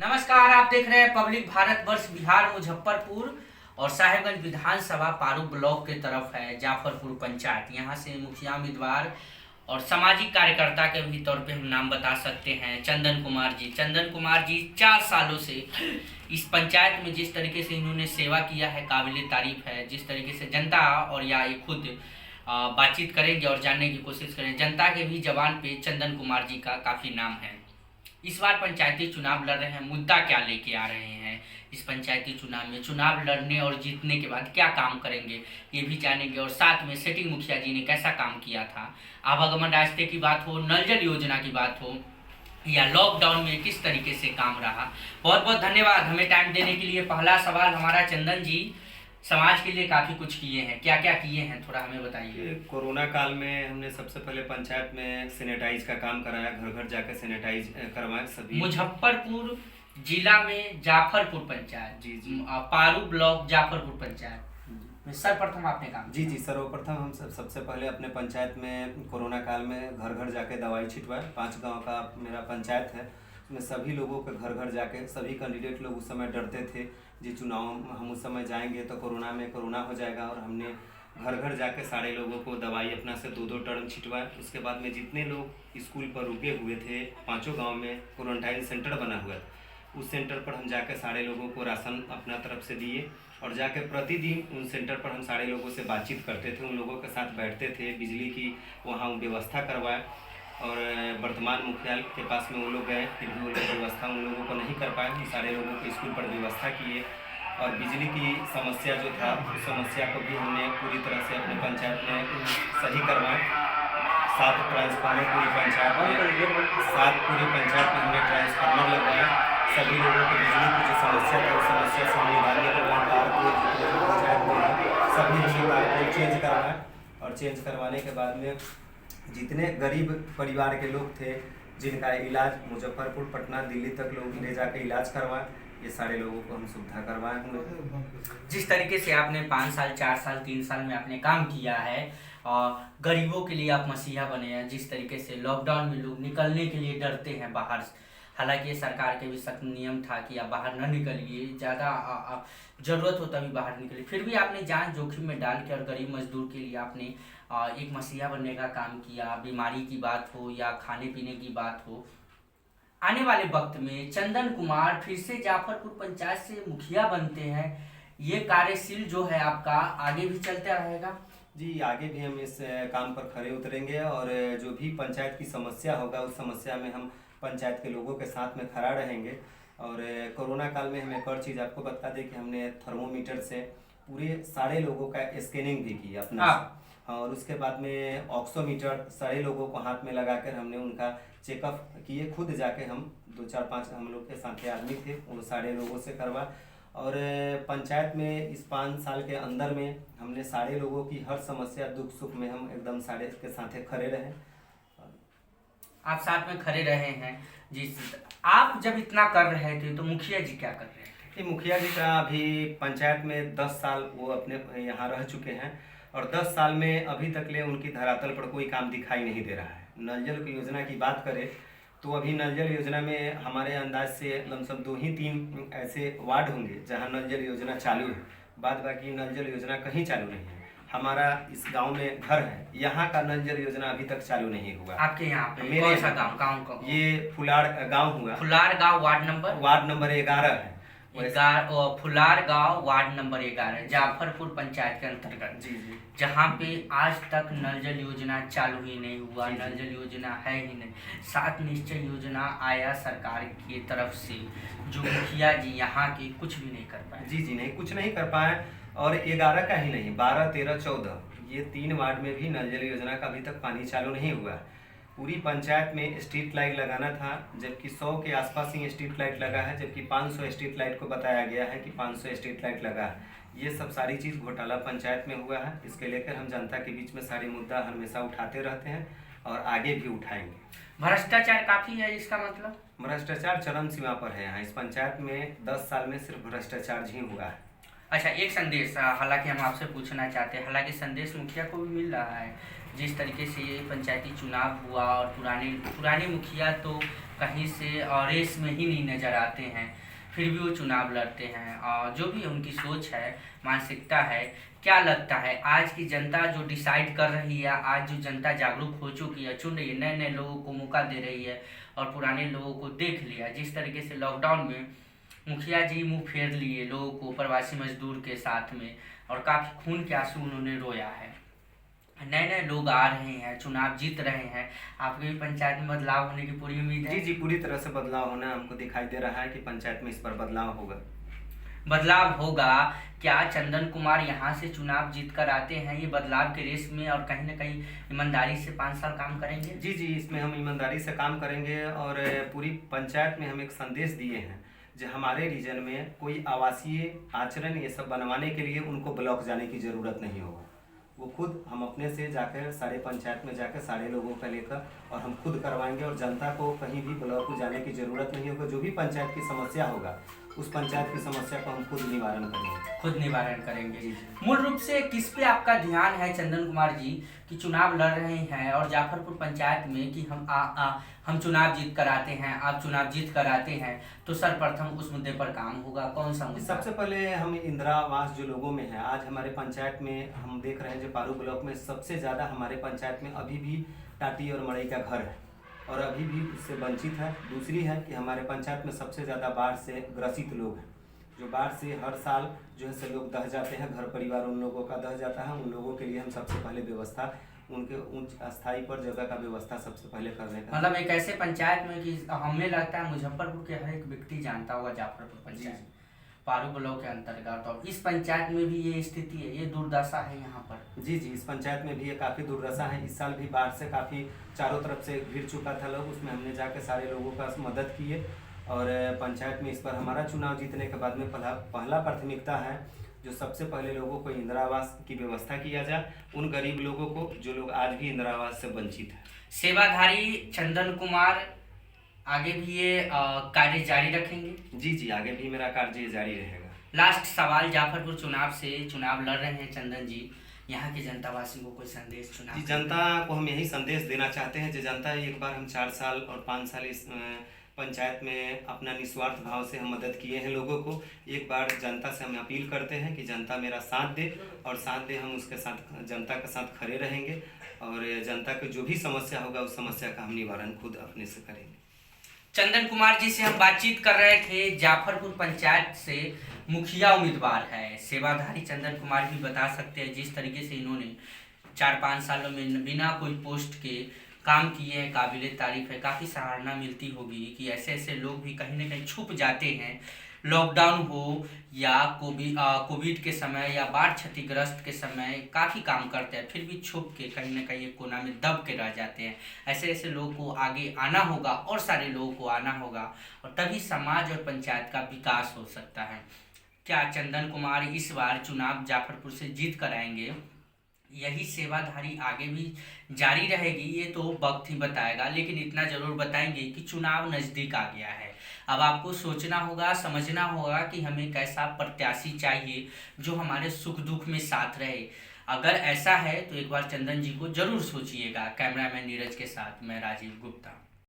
नमस्कार, आप देख रहे हैं पब्लिक भारत वर्ष बिहार मुजफ्फरपुर और साहेबगंज विधानसभा पारू ब्लॉक के तरफ है जाफरपुर पंचायत। यहाँ से मुखिया उम्मीदवार और सामाजिक कार्यकर्ता के भी तौर पे हम नाम बता सकते हैं चंदन कुमार जी। चंदन कुमार जी 4 सालों से इस पंचायत में जिस तरीके से इन्होंने सेवा किया है काबिले तारीफ है। जिस तरीके से जनता और या ये खुद बातचीत करेंगे और जानने की कोशिश करें। जनता के भी जबान पे चंदन कुमार जी का काफ़ी नाम है। इस बार पंचायती चुनाव लड़ रहे हैं, मुद्दा क्या लेके आ रहे हैं इस पंचायती चुनाव में, चुनाव लड़ने और जीतने के बाद क्या काम करेंगे ये भी जानेंगे। और साथ में सेटिंग मुखिया जी ने कैसा काम किया था, आवागमन रास्ते की बात हो, नल जल योजना की बात हो या लॉकडाउन में किस तरीके से काम रहा। बहुत बहुत धन्यवाद हमें टाइम देने के लिए। पहला सवाल हमारा, चंदन जी समाज के लिए काफ़ी कुछ किए हैं, क्या क्या किए हैं थोड़ा हमें बताइए। कोरोना काल में हमने सबसे पहले पंचायत में सैनिटाइज का काम कराया, घर घर जाकर सैनिटाइज करवाए सभी। मुजफ्फरपुर जिला में जाफरपुर पंचायत, जी जी, पारू ब्लॉक जाफरपुर पंचायत में सर्वप्रथम आपने काम जी जी, सर्वप्रथम हम सबसे पहले अपने पंचायत में कोरोना काल में घर घर जाके दवाई छिटवाए। 5 गांव का मेरा पंचायत है, उसमें सभी लोगों के घर घर जाके सभी कैंडिडेट लोग उस समय डरते थे जी चुनाव हम उस समय जाएंगे तो कोरोना हो जाएगा, और हमने घर घर जाके सारे लोगों को दवाई अपना से 2-2 टर्म छिटवाए। उसके बाद में जितने लोग स्कूल पर रुके हुए थे 5 गाँव में क्वारंटाइन सेंटर बना हुआ था, उस सेंटर पर हम जाके सारे लोगों को राशन अपना तरफ से दिए, और जाके प्रतिदिन उन सेंटर पर हम सारे लोगों से बातचीत करते थे, उन लोगों के साथ बैठते थे, बिजली की वहाँ व्यवस्था करवाए। और वर्तमान मुखिया के पास में वो लोग गए, फिर भी वो लोग व्यवस्था उन लोगों को नहीं कर पाए। हम सारे लोगों को स्कूल पर व्यवस्था किए, और बिजली की समस्या जो था उस समस्या को भी हमने पूरी तरह से अपने पंचायत में सही करवाए। 7 ट्रांसफार्मर पूरी पंचायत में हमने ट्रांसफार्मर लगवाया। सभी लोगों को बिजली की जो समस्या था उस समस्या से हम निवारण करवाए। तार को पंचायत में सभी हमने तार को चेंज करवाए, और चेंज करवाने के बाद में जितने गरीब परिवार के लोग थे जिनका इलाज मुजफ्फरपुर, पटना, दिल्ली तक लोग ले जाके इलाज करवाए, ये सारे लोगों को हम सुविधा करवाए होंगे। जिस तरीके से आपने 5 साल 4 साल 3 साल में आपने काम किया है और गरीबों के लिए आप मसीहा बने हैं। जिस तरीके से लॉकडाउन में लोग निकलने के लिए डरते हैं बाहर, हालांकि सरकार के भी सख्त नियम था कि आप बाहर न निकलिए, ज़्यादा ज़रूरत हो तभी बाहर निकलिए, फिर भी आपने जान जोखिम में डाल के और गरीब मजदूर के लिए आपने एक मसीहा बनने का काम किया। बीमारी की बात हो या खाने पीने की बात हो, आने वाले वक्त में चंदन कुमार फिर से जाफरपुर पंचायत से मुखिया बनते हैं, ये कार्यशील जो है आपका आगे भी चलता रहेगा। जी, आगे भी हम इस काम पर खरे उतरेंगे, और जो भी पंचायत की समस्या होगा उस समस्या में हम पंचायत के लोगों के साथ में खड़ा रहेंगे। और कोरोना काल में हम एक और चीज़ आपको बता दें कि हमने थर्मोमीटर से पूरे सारे लोगों का स्कैनिंग भी की अपना, और उसके बाद में ऑक्सोमीटर सारे लोगों को हाथ में लगाकर हमने उनका चेकअप किए। खुद जाके हम 2-4-5 हम लोग के साथ आदमी थे, वो सारे लोगों से करवा। और पंचायत में इस 5 साल के अंदर में हमने सारे लोगों की हर समस्या दुख सुख में हम एकदम सारे के साथ खड़े रहे। आप साथ में खड़े रहे हैं जी। आप जब इतना कर रहे थे तो मुखिया जी क्या कर रहे थे? मुखिया जी का अभी पंचायत में 10 साल वो अपने यहाँ रह चुके हैं, और 10 साल में अभी तक ले उनकी धरातल पर कोई काम दिखाई नहीं दे रहा है। नल जल की योजना की बात करें तो अभी नल जल योजना में हमारे अंदाज से लमसम 2 ही 3 ऐसे वार्ड होंगे जहाँ नल जल योजना चालू है, बाद बाकी नल जल योजना कहीं चालू नहीं है। हमारा इस गांव में घर है, यहाँ का नल जल योजना अभी तक चालू नहीं हुआ। आपके यहाँ पे कौन सा गाँव का? ये फुलार गांव हुआ। फुलार गाँव वार्ड नंबर 11 है। फुलार गांव वार्ड नंबर 11 जाफरपुर पंचायत के अंतर्गत, जी जी, जहाँ पे आज तक नल जल योजना चालू ही नहीं हुआ, नल जल योजना है ही नहीं। 7 निश्चय योजना आया सरकार की तरफ से, जो मुखिया जी यहाँ के कुछ भी नहीं कर पाए। जी जी, नहीं कुछ नहीं कर पाए। और 11 का ही नहीं, 12, 13, 14 ये 3 वार्ड में भी नल जल योजना का अभी तक पानी चालू नहीं हुआ। पूरी पंचायत में स्ट्रीट लाइट लगाना था, जबकि 100 के आसपास ही स्ट्रीट लाइट लगा है, जबकि 500 स्ट्रीट लाइट को बताया गया है कि 500 स्ट्रीट लाइट लगा है। ये सब सारी चीज़ घोटाला पंचायत में हुआ है। इसके लेकर हम जनता के बीच में सारे मुद्दा हमेशा उठाते रहते हैं और आगे भी उठाएंगे। भ्रष्टाचार काफ़ी है, इसका मतलब भ्रष्टाचार चरम सीमा पर है यहाँ। इस पंचायत में 10 साल में सिर्फ भ्रष्टाचार ही हुआ है। अच्छा, एक संदेश हालांकि हम आपसे पूछना चाहते हैं, हालांकि संदेश मुखिया को भी मिल रहा है। जिस तरीके से ये पंचायती चुनाव हुआ और पुराने मुखिया तो कहीं से रेस में ही नहीं नज़र आते हैं, फिर भी वो चुनाव लड़ते हैं। और जो भी उनकी सोच है, मानसिकता है, क्या लगता है आज की जनता जो डिसाइड कर रही है, आज जो जनता जागरूक हो चुकी है, चुन रही है, नए नए लोगों को मौका दे रही है और पुराने लोगों को देख लिया। जिस तरीके से लॉकडाउन में मुखिया जी मुंह फेर लिए लोगों को, प्रवासी मजदूर के साथ में, और काफ़ी खून के आंसू उन्होंने रोया है। नए नए लोग आ रहे हैं, चुनाव जीत रहे हैं। आपके भी पंचायत में बदलाव होने की पूरी उम्मीद है? जी जी, पूरी तरह से बदलाव होना हमको दिखाई दे रहा है कि पंचायत में इस पर बदलाव होगा। बदलाव होगा। क्या चंदन कुमार यहाँ से चुनाव जीत कर आते हैं ये बदलाव के रेस में, और कहीं ना कहीं ईमानदारी से 5 साल काम करेंगे? जी जी, इसमें हम ईमानदारी से काम करेंगे और पूरी पंचायत में हम एक संदेश दिए हैं जो हमारे रीजन में कोई आवासीय आचरण ये सब बनवाने के लिए उनको ब्लॉक जाने की ज़रूरत नहीं होगा। वो खुद हम अपने से जाकर सारे पंचायत में जाकर सारे लोगों का लेकर और हम खुद करवाएंगे और जनता को कहीं भी ब्लॉक को जाने की ज़रूरत नहीं होगा। जो भी पंचायत की समस्या होगा उस पंचायत की समस्या को हम खुद निवारण करेंगे। खुद निवारण करेंगे। जी। मूल रूप से किस पे आपका ध्यान है चंदन कुमार जी कि चुनाव लड़ रहे हैं और जाफरपुर पंचायत में कि हम चुनाव जीत कर आते हैं, आप चुनाव जीत कर आते हैं, तो सर्वप्रथम उस मुद्दे पर काम होगा? कौन सा मुद्दा? सबसे पहले हम इंदिरा आवास जो लोगों में है, आज हमारे पंचायत में हम देख रहे हैं जो पारू ब्लॉक में सबसे ज़्यादा हमारे पंचायत में अभी भी टाटी और मड़ई का घर है और अभी भी उससे वंचित है। दूसरी है कि हमारे पंचायत में सबसे ज़्यादा बाढ़ से ग्रसित लोग हैं, जो बाढ़ से हर साल जो है से लोग दह जाते हैं, घर परिवार उन लोगों का दह जाता है। उन लोगों के लिए हम सबसे पहले व्यवस्था उनके उच्च स्थायी पर जगह का व्यवस्था सबसे पहले करने का, मतलब एक ऐसे पंचायत में कि हमें लगता है मुजफ्फरपुर के हर एक व्यक्ति जानता होगा जाफरपुर पंचायत, पारू ब्लॉक के अंतर्गत, और इस पंचायत में भी ये स्थिति है, ये दुर्दशा है यहाँ पर। जी जी, इस पंचायत में भी ये काफ़ी दुर्दशा है। इस साल भी बाढ़ से काफ़ी चारों तरफ से घिर चुका था लोग, उसमें हमने जाके सारे लोगों का मदद किए और पंचायत में इस पर हमारा चुनाव जीतने के बाद में पहला प्राथमिकता है जो सबसे पहले लोगों को इंदिरा आवास की व्यवस्था किया जाए, उन गरीब लोगों को जो लोग आज भी इंदिरा आवास से वंचित है। सेवाधारी चंदन कुमार आगे भी ये कार्य जारी रखेंगे? जी जी, आगे भी मेरा कार्य जारी रहेगा। लास्ट सवाल, जाफरपुर चुनाव लड़ रहे हैं चंदन जी, यहाँ के जनता वासियों को कोई संदेश चुनाव? जी, जनता को हम यही संदेश देना चाहते हैं जो जनता एक बार हम 4 साल और 5 साल इस पंचायत में अपना निस्वार्थ भाव से हम मदद किए हैं लोगों को। एक बार जनता से हम अपील करते हैं कि जनता मेरा साथ दे और साथ दे, हम उसके साथ जनता के साथ खड़े रहेंगे और जनता की जो भी समस्या होगा उस समस्या का हम निवारण खुद अपने से करेंगे। चंदन कुमार जी से हम बातचीत कर रहे थे, जाफरपुर पंचायत से मुखिया उम्मीदवार है सेवाधारी चंदन कुमार भी बता सकते हैं जिस तरीके से इन्होंने 4-5 सालों में बिना कोई पोस्ट के काम किए हैं, काबिले तारीफ है। काफ़ी सराहना मिलती होगी कि ऐसे ऐसे लोग भी कहीं ना कहीं छुप जाते हैं, लॉकडाउन हो या कोविड के समय या बाढ़ क्षतिग्रस्त के समय काफ़ी काम करते हैं, फिर भी छुप के कहीं ना कहीं एक कोना में दब के रह जाते हैं। ऐसे ऐसे लोगों को आगे आना होगा और सारे लोगों को आना होगा, और तभी समाज और पंचायत का विकास हो सकता है। क्या चंदन कुमार इस बार चुनाव जाफरपुर से जीत कर आएंगे? यही सेवाधारी आगे भी जारी रहेगी, ये तो वक्त ही बताएगा, लेकिन इतना जरूर बताएंगे कि चुनाव नज़दीक आ गया है। अब आपको सोचना होगा, समझना होगा कि हमें कैसा प्रत्याशी चाहिए जो हमारे सुख दुख में साथ रहे। अगर ऐसा है तो एक बार चंदन जी को जरूर सोचिएगा। कैमरामैन नीरज के साथ मैं राजीव गुप्ता।